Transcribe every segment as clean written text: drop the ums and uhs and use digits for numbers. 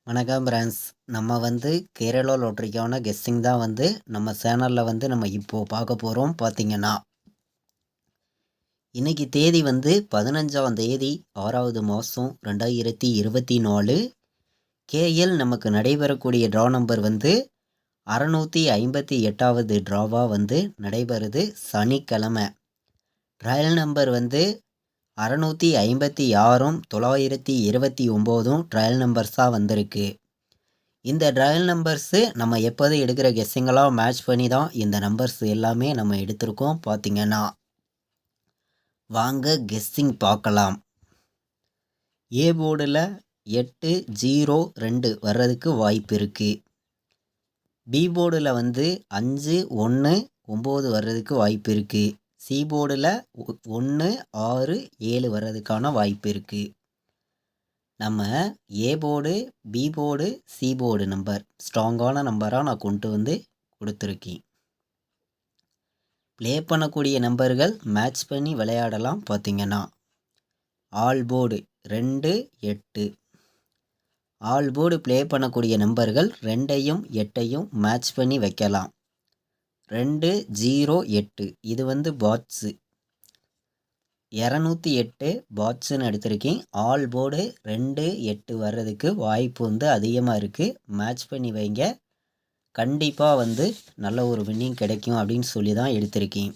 வணக்கம் ஃப்ரெண்ட்ஸ். நம்ம கேரளா லாட்டரிக்கான கெஸ்ஸிங் தான் நம்ம சேனலில் நம்ம இப்போது பார்க்க போகிறோம். பார்த்தீங்கன்னா இன்றைக்கி தேதி 15ஆம் தேதி 6வது மாதம் 2024. கேஎல் நமக்கு நடைபெறக்கூடிய ட்ரா நம்பர் 658வது ட்ராவாக நடைபெறுது சனிக்கிழமை. ட்ரையல் நம்பர் 656ம் 929ம் ட்ரையல் நம்பர்ஸாக வந்திருக்கு. இந்த ட்ரையல் நம்பர்ஸு நம்ம எப்போதும் எடுக்கிற கெஸ்ஸிங்கெல்லாம் மேட்ச் பண்ணி தான் இந்த நம்பர்ஸ் எல்லாமே நம்ம எடுத்திருக்கோம். பார்த்திங்கன்னா வாங்க கெஸ்ஸிங் பார்க்கலாம். ஏ போர்டில் 802 வர்றதுக்கு வாய்ப்பு இருக்குது. பி போர்டில் 519 வர்றதுக்கு வாய்ப்பு இருக்குது. சி போர்டில் 167 வர்றதுக்கான வாய்ப்பு இருக்குது. நம்ம A board, B board, C board number ஸ்ட்ராங்கான நம்பராக நான் கொண்டு கொடுத்துருக்கேன். ப்ளே பண்ணக்கூடிய நம்பர்கள் மேட்ச் பண்ணி விளையாடலாம். பார்த்திங்கன்னா all board 2, 8. All board play பண்ணக்கூடிய நம்பர்கள் 2ஐயும் 8ஐயும் மேட்ச் பண்ணி வைக்கலாம். 208 இது பாட்ஸு 208 பாட்ஸுன்னு எடுத்திருக்கேன். ஆல் போர்டு 28 வர்றதுக்கு வாய்ப்பு அதிகமாக இருக்குது. மேட்ச் பண்ணி வைங்க, கண்டிப்பாக நல்ல ஒரு வின்னிங் கிடைக்கும் அப்படின்னு சொல்லி தான் எடுத்திருக்கேன்.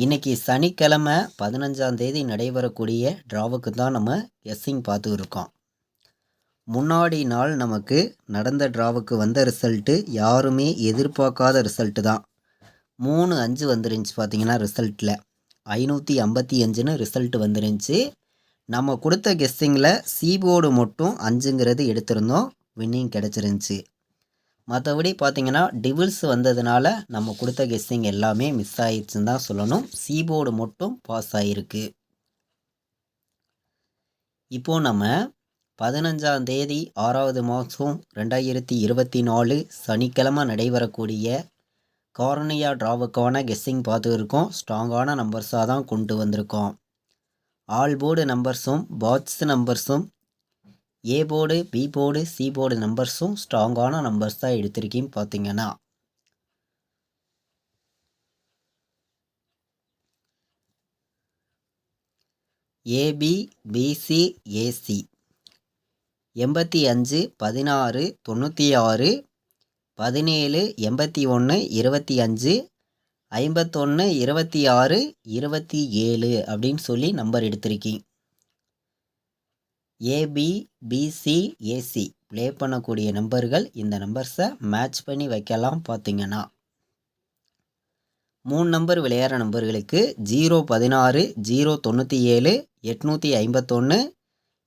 இன்றைக்கி சனிக்கிழமை 15ஆம் தேதி நடைபெறக்கூடிய ட்ராவுக்கு தான் நம்ம கெஸ்ஸிங் பார்த்துருக்கோம். முன்னாடி நாள் நமக்கு நடந்த ட்ராவுக்கு வந்த ரிசல்ட்டு யாருமே எதிர்பார்க்காத ரிசல்ட்டு தான். 3-5 வந்துருந்துச்சு. பார்த்திங்கன்னா ரிசல்ட்டில் 555ன்னு ரிசல்ட்டு வந்துருந்துச்சு. நம்ம கொடுத்த கெஸ்ஸிங்கில் சி போர்டு மட்டும் 5ங்கிறது எடுத்திருந்தோம், வின்னிங் கிடச்சிருந்துச்சி. மற்றபடி பார்த்திங்கன்னா டிபிள்ஸ் வந்ததுனால நம்ம கொடுத்த கெஸ்ஸிங் எல்லாமே மிஸ் ஆயிடுச்சுன்னு தான் சொல்லணும். சி போர்டு மட்டும் பாஸ் ஆகிருக்கு. இப்போது நம்ம 15ஆம் தேதி 6வது மாதம் 2024 சனிக்கிழமை நடைபெறக்கூடிய கார்னியா ட்ராவுக்கான கெஸ்ஸிங் பார்த்துருக்கோம். ஸ்ட்ராங்கான நம்பர்ஸாக தான் கொண்டு வந்திருக்கோம். ஆல் போர்டு நம்பர்ஸும் பாட்ஸ் நம்பர்ஸும் A board, B board, C board நம்பர்ஸும் ஸ்ட்ராங்கான நம்பர்ஸ் தான் எடுத்திருக்கேன். பார்த்திங்கன்னா ஏபி, பிசி, ஏசி 85, 16, 96, 17, 81, 25, 51, 26, 27 அப்படின்னு சொல்லி நம்பர் எடுத்திருக்கேன். ஏபி, பிசி, ஏசி ப்ளே பண்ணக்கூடிய நம்பர்கள் இந்த நம்பர்ஸை மேட்ச் பண்ணி வைக்கலாம். பார்த்திங்கன்னா 3 நம்பர் விளையாடுற நம்பர்களுக்கு 016, 097, 851,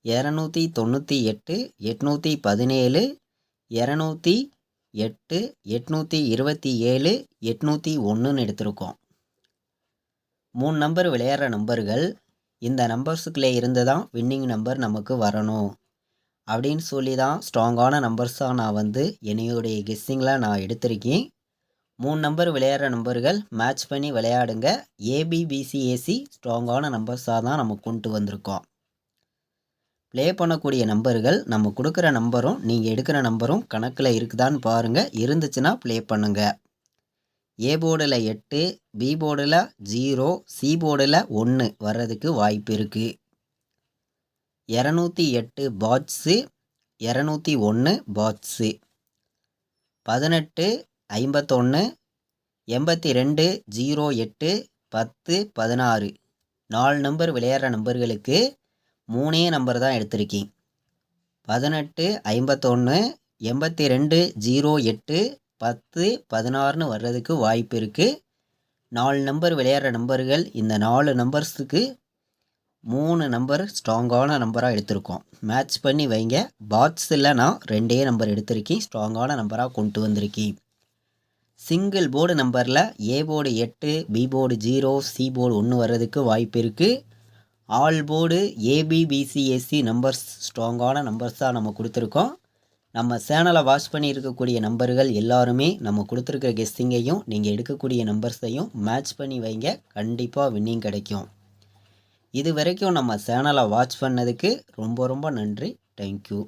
298, 817, 208, 827, 801ன்னு எடுத்திருக்கோம். 3 நம்பர் விளையாடுற நம்பர்கள் இந்த நம்பர்ஸுக்குள்ளே இருந்து தான் வின்னிங் நம்பர் நமக்கு வரணும் அப்படின்னு சொல்லி தான் ஸ்ட்ராங்கான நம்பர்ஸாக நான் என்னையுடைய கெஸ்ஸிங்கில் நான் எடுத்திருக்கேன். 3 நம்பர் விளையாடுற நம்பர்கள் மேட்ச் பண்ணி விளையாடுங்க. ஏபி, பிசி, ஏசி ஸ்ட்ராங்கான நம்பர்ஸாக தான் நம்ம கொண்டு வந்திருக்கோம். ப்ளே பண்ணக்கூடிய நம்பர்கள் நம்ம கொடுக்குற நம்பரும் நீங்கள் எடுக்கிற நம்பரும் கணக்கில் இருக்குதான்னு பாருங்கள். இருந்துச்சுன்னா ப்ளே பண்ணுங்கள். ஏ போர்டில் 8, பி போர்டில் 0, சி போர்டில் 1 வர்றதுக்கு வாய்ப்பு இருக்குது. 208 பாட்ஸு, 201 பாட்ஸு, 18, 51, 82, 08, 10, 16 4 நம்பர் விளையாடுற நம்பர்களுக்கு 3 நம்பர் தான் எடுத்திருக்கேன். 18, 51, 82, 08, 10, 16ன்னு வர்றதுக்கு வாய்ப்பு இருக்குது. 4 நம்பர் விளையாடுற நம்பர்கள் இந்த 4 நம்பர்ஸுக்கு 3 நம்பர் ஸ்ட்ராங்கான நம்பராக எடுத்திருக்கோம். மேட்ச் பண்ணி வைங்க. பாட்ஸில் நான் 2 நம்பர் எடுத்திருக்கேன், ஸ்ட்ராங்கான நம்பராக கொண்டு வந்திருக்கேன். சிங்கிள் போர்டு நம்பரில் A board 8, B board 0, C board 1 வர்றதுக்கு வாய்ப்பு இருக்குது. All board AB, BC, AC numbers ஸ்ட்ராங்கான நம்பர்ஸாக நம்ம கொடுத்துருக்கோம். நம்ம சேனலை வாட்ச் பண்ணி இருக்கக்கூடிய நம்பர்கள் எல்லாருமே நம்ம கொடுத்துருக்கிற கெஸ்ஸிங்கையும் நீங்கள் எடுக்கக்கூடிய நம்பர்ஸையும் மேட்ச் பண்ணி வைங்க, கண்டிப்பாக வின்னிங் கிடைக்கும். இது வரைக்கும் நம்ம சேனலை வாட்ச் பண்ணதுக்கு ரொம்ப ரொம்ப நன்றி. தேங்க்யூ.